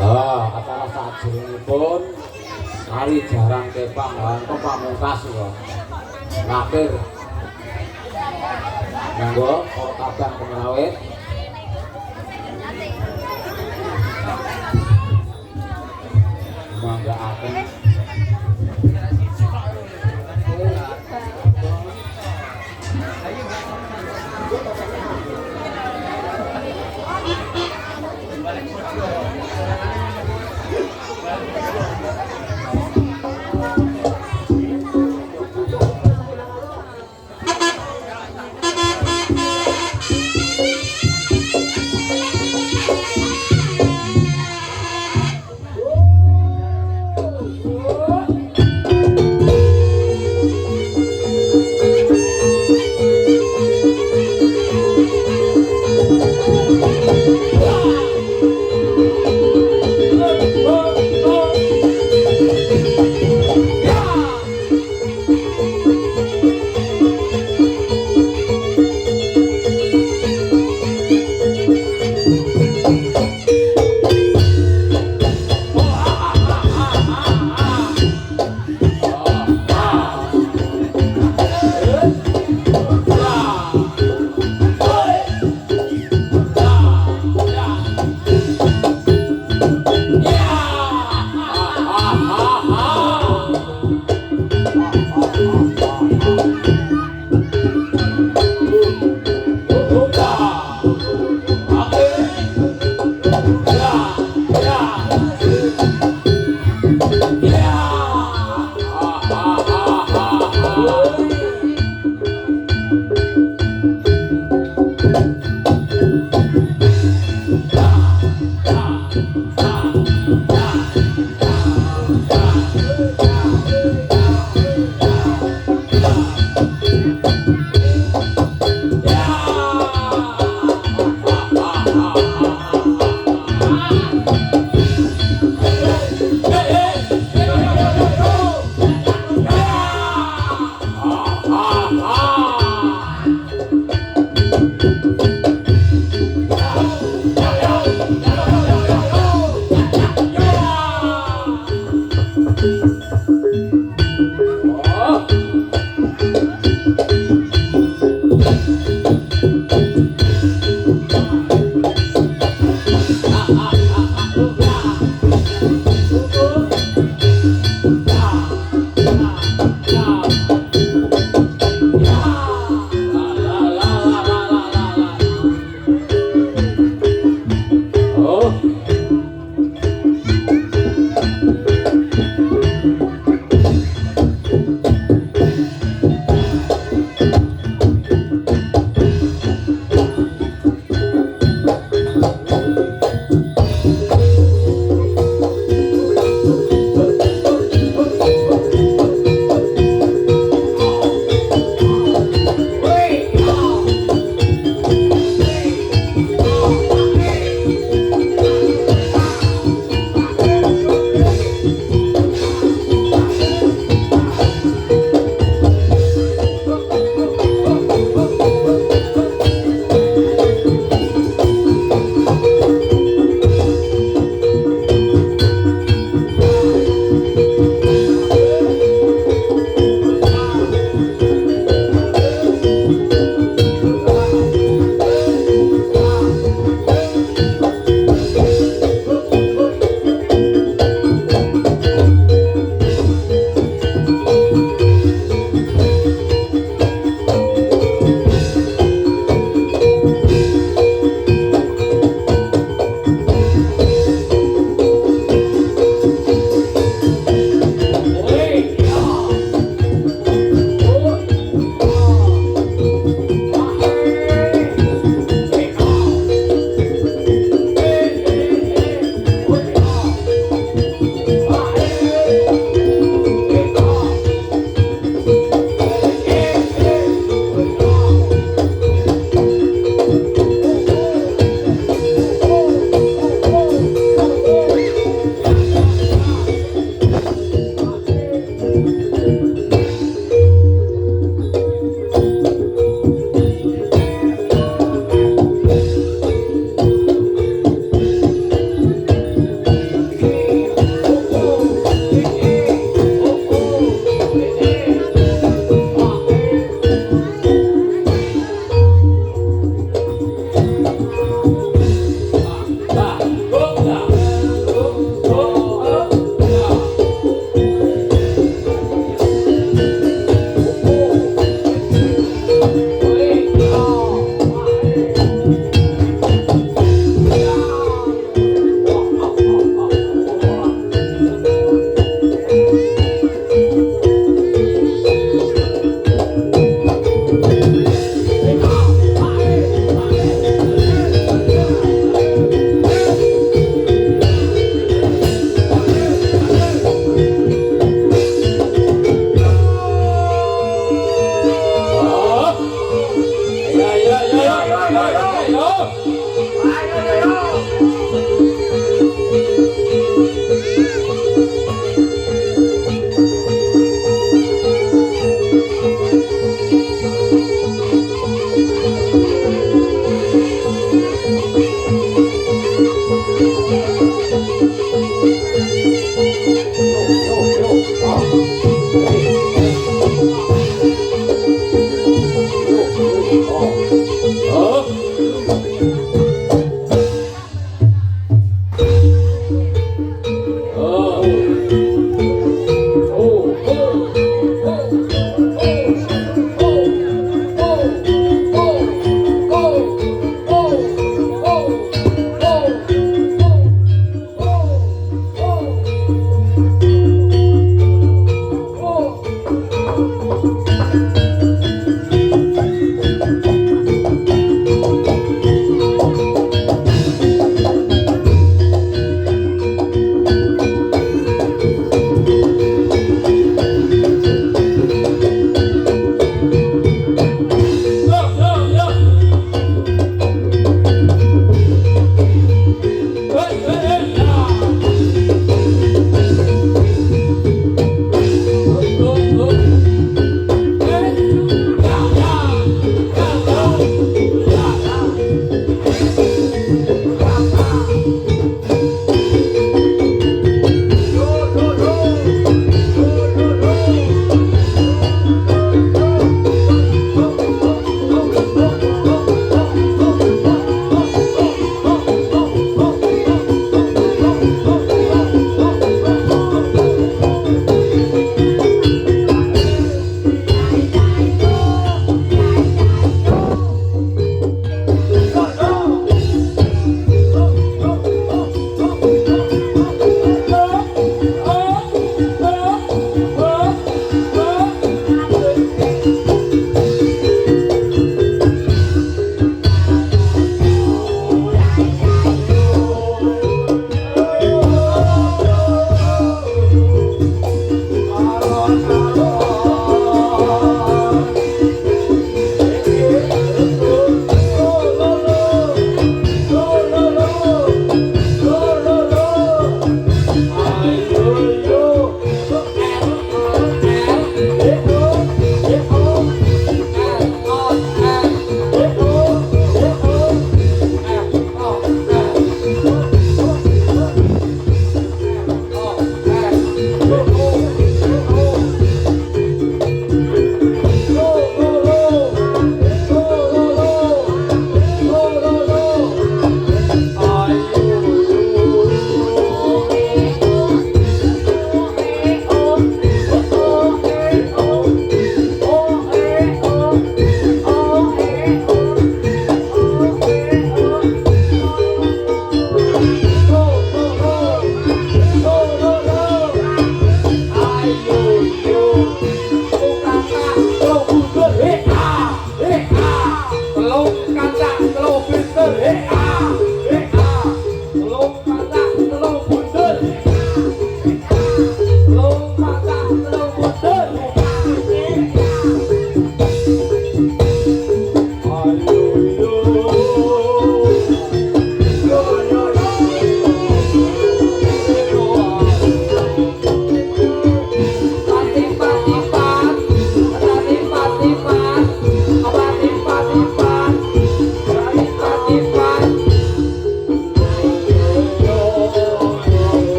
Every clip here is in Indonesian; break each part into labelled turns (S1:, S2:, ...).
S1: Acara sajroning hari jarang kepang lan pamungkas kok. Akhir. Monggo para kadang pengrawit. Mangga akan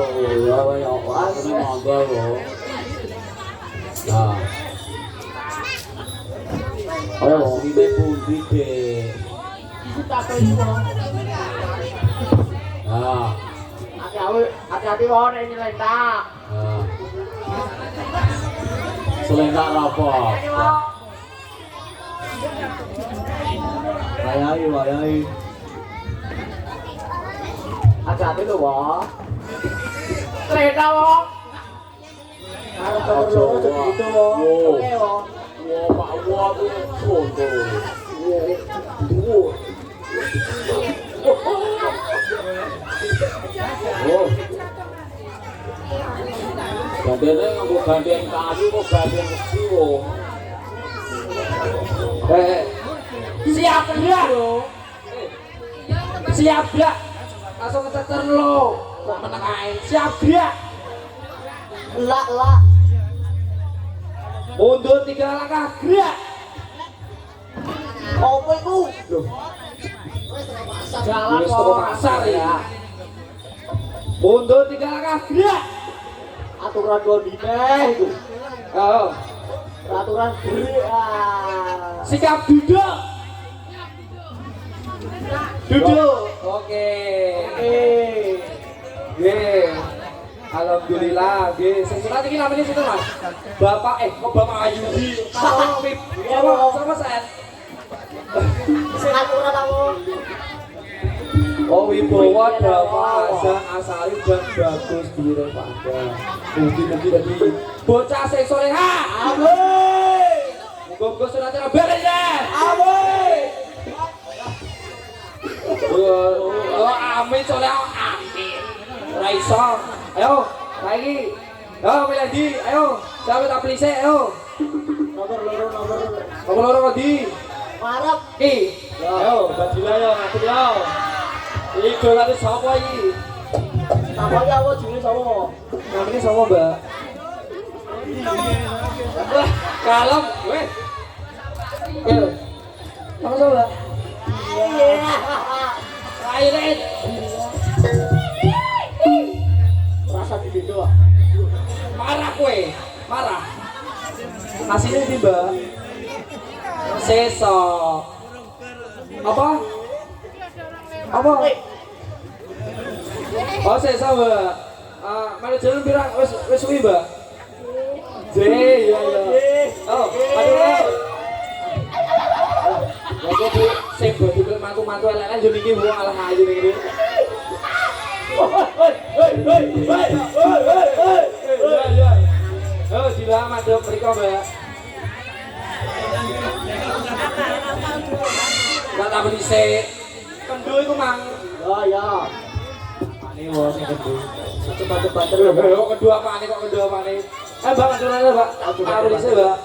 S1: ya ya ini monggo lho. Nah. Oh, ini pundi, Dek? Nah.
S2: Hati-hati wae nek nyelentak.
S1: Nah. Selentak apa? Wayai.
S2: Hati-hati lho, Wong. Selentak, Wong. Kalau terus gitu, Wong. Oke, Wong.
S1: Wah, Pak Wah tuh foto. Oh. Gandene nganggo gandeng kayu kok gandeng besi wong.
S2: Siap enggak? Siap enggak? Langsung keteter lo. Kok meneng ae. Siap enggak? Lah. Mundur 3 langkah, gerak. Apa itu? Loh. Jalan ke pasar ya. Mundur 3 langkah, gerak. Aturan gondine itu. Oh. Peraturan gerak. Sikap duduk. Duduk. Oke. Alhamdulillah, nggih. Sing sunat iki namanya sinten, Mas? Bapak kok Bapak Ayudi. Sama Pip. Sama Sen. Sing aturan aku. Oh, Wibowo Dama Azan Asari dan Bagus Dure Panda. Mungkin tadi bocah sing soleha. Amin. Muga-muga sunatnya beres ya. Amin. Oh, amin soleha. Amin. Ora iso. Ayo, lagi. Ayo, lagi. Ayo, siapa tak beli sih? Ayo. Nomor di. Marap. Ayo, bajila ya, aku ya. Ini dolan sapa iki? Namanya apa jenenge sapa? Namanya sapa, Mbak? Wah, kalem, weh. Nama sapa? Ayo, Red. Rasa di doa. Marah kowe, marah. Hasilnya di Mbak. Sesok. Apa? Oh, sesok, Mbak. Mana jalan pirang wis suwi, Mbak? Iya. Oh, aduh. Lha Bu, sing bodho mantu-mantu elek-elek yo niki wong alah ayu niki. Oh, sila madhep mriko, Mbak. Enggak tak beli sik. Kendo iku, Mang. Ya. Pane wong sing kendo. Cepat-cepat terus. Kok kendo apane kok kendo apane? Mbak, aturane, Mbak. Tak beli sik, Mbak.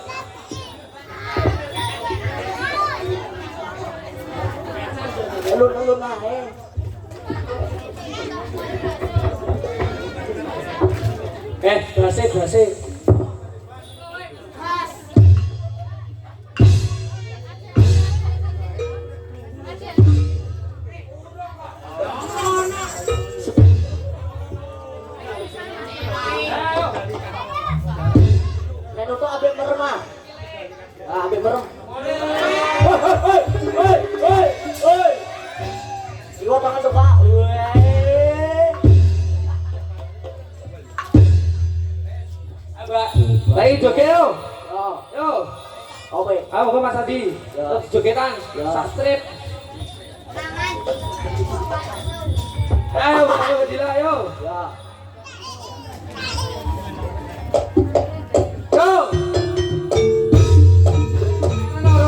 S2: Alun-alun ae. Berhasil. Nek nutuk ambek merem ah. Ambek merem. Hei. Iku tangan coba. Lagi joget yo. Yo. Oke. Ayo ke Mas Adi. Terus jogetan. Sastrip. Ayo, ayo Dila, ayo. Ya. Go.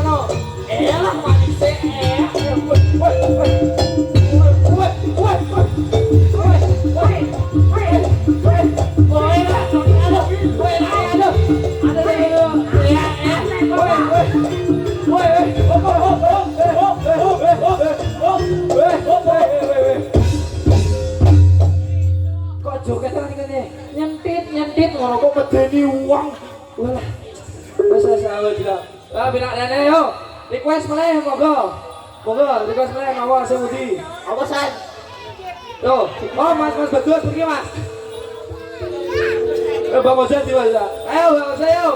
S2: No. Elah manis kok joget kan nyentit ngono kok medeni uang. Walah. Wis sawe gila. Binak dene yo. Request meneh monggo. Request meneh ngawal sing Budi. Apa san? Yo, oh Mas Bagus pergi Mas. Bang Oza di mana? Ayo Bang Oza yo.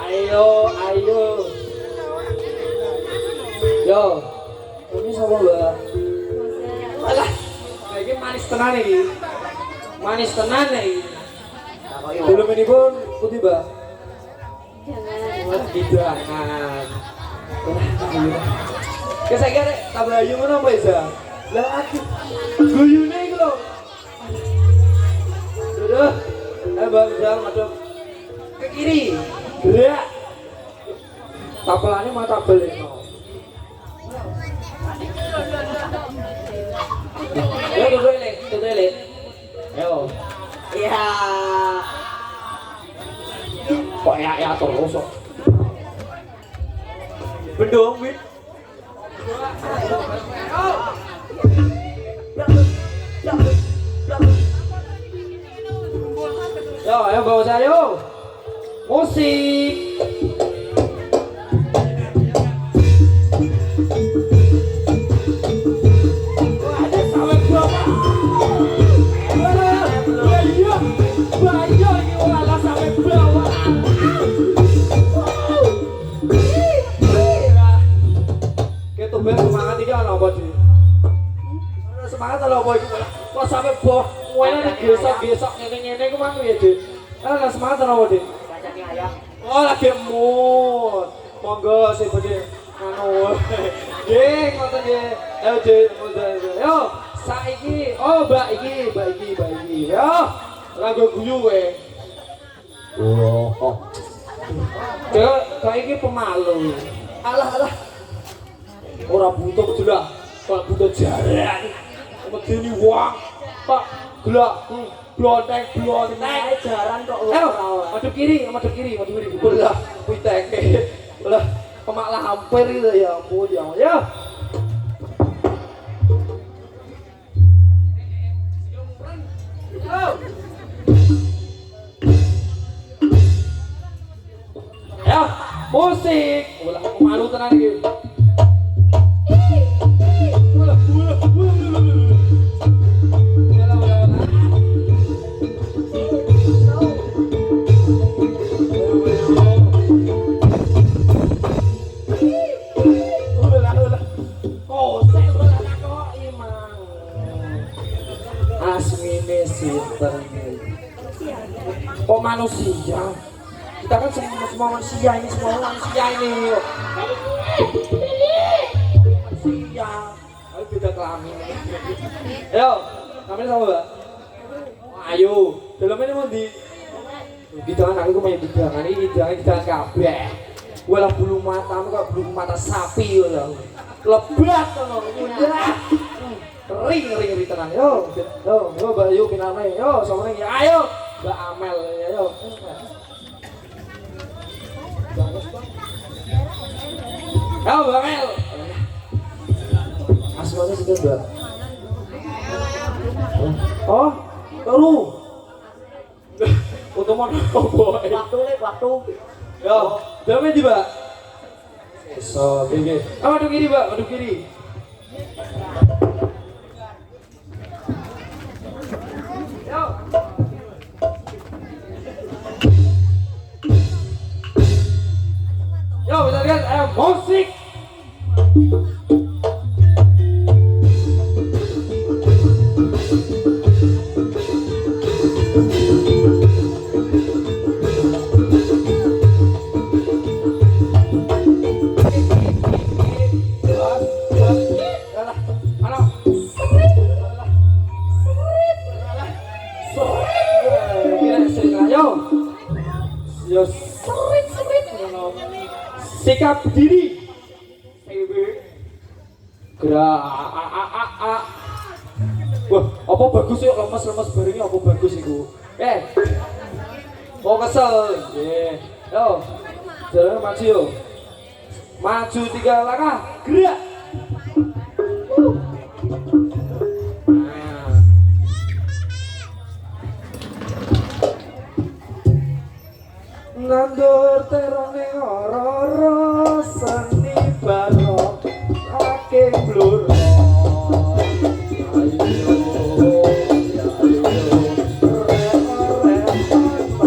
S2: Ayo. Yo. Ini sama Mbak. Alah. Ini manis tenan iki. Manis tenan iki. Belum ini pun putih Mbak. Jangan. Saya kira tablayu mana Mbak Iza? Lah aku guyune iku lho. Udah. Bang Jal madep ke kiri. Gerak. Tabelannya mau tabelin. Yo duduk ini. Yo. Iya. Kok ya terus kok. Bendong wit. Yo, ayo bawa saya yo. Musik. Ada sampai berapa? Banyak ini walah sampai bawah. Kita ben semangat iki ana apa di? Semangat lho apa iki? Kok sampai bawah. Wene gesok-gesok ngene-ngene ku mang ya, Dik. Lah semangat ana apa, Dik? Kacang ayam. Oh, lagi mood. Monggo sing badhe anu. Nggih, ngoten nggih. Ayo, Dik, yo. Saiki, Mbak iki. Yo. Lagu guyu we. Oh. Kayak iki pemalu. Alah. Ora butuh jelas. Kalau butuh jarak. Medeni wong. Pak, gelak. Blonteng. Jaran kok ora. Madep kiri. Belah, pitek. Belah, pemaklah hampir itu ya ampun ya. Ya. Ya, musik. Ulah malu tenan iki. Kok manusia? Kita kan semua manusia ini. Manusia. Ayo beda kelamin. Ayo, kami sama Mbak. Ayo, dalam ini mau di jangan aku main jangan ini jangan kabeh. Walah bulu mata kok bulu mata sapi loh. Lebat loh. Kering tenan. Yo, Mbak Ayu pinane. Yo, sampeyan ya. Ayo, Mbak Amel ya yo. Ayo, Mbak Amel. Asmane sinten, Mbak? Oh, turu. Untuk mana boy? Waktu. Yo, damai di, Mbak. So, oke. Madep kiri, Mbak, madep kiri. Yo, kita lihat musik. Yo, serit. Sikap diri. Gerak. Wah, apa bagus yuk lemes barengnya apa bagus iku. Mau kesel. Nggih. Yo. Jalan maju yo. Maju 3 langkah, gerak. Nandur terone ora seni barok ake blur. Ayo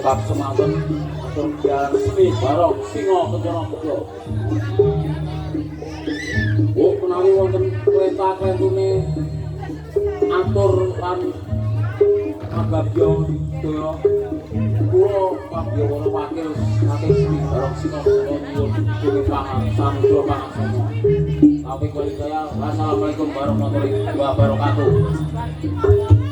S1: tetap semangat kerjaan seni barok singo kejono bejo. Bu menawi wonten kereta kerentune atur lan agabyo doyo kula pabyo ora wakil saking seni barok singo kejono nyuwun dening pangan samudra pangaksana. Tapi kali saya wassalamualaikum warahmatullahi wabarakatuh.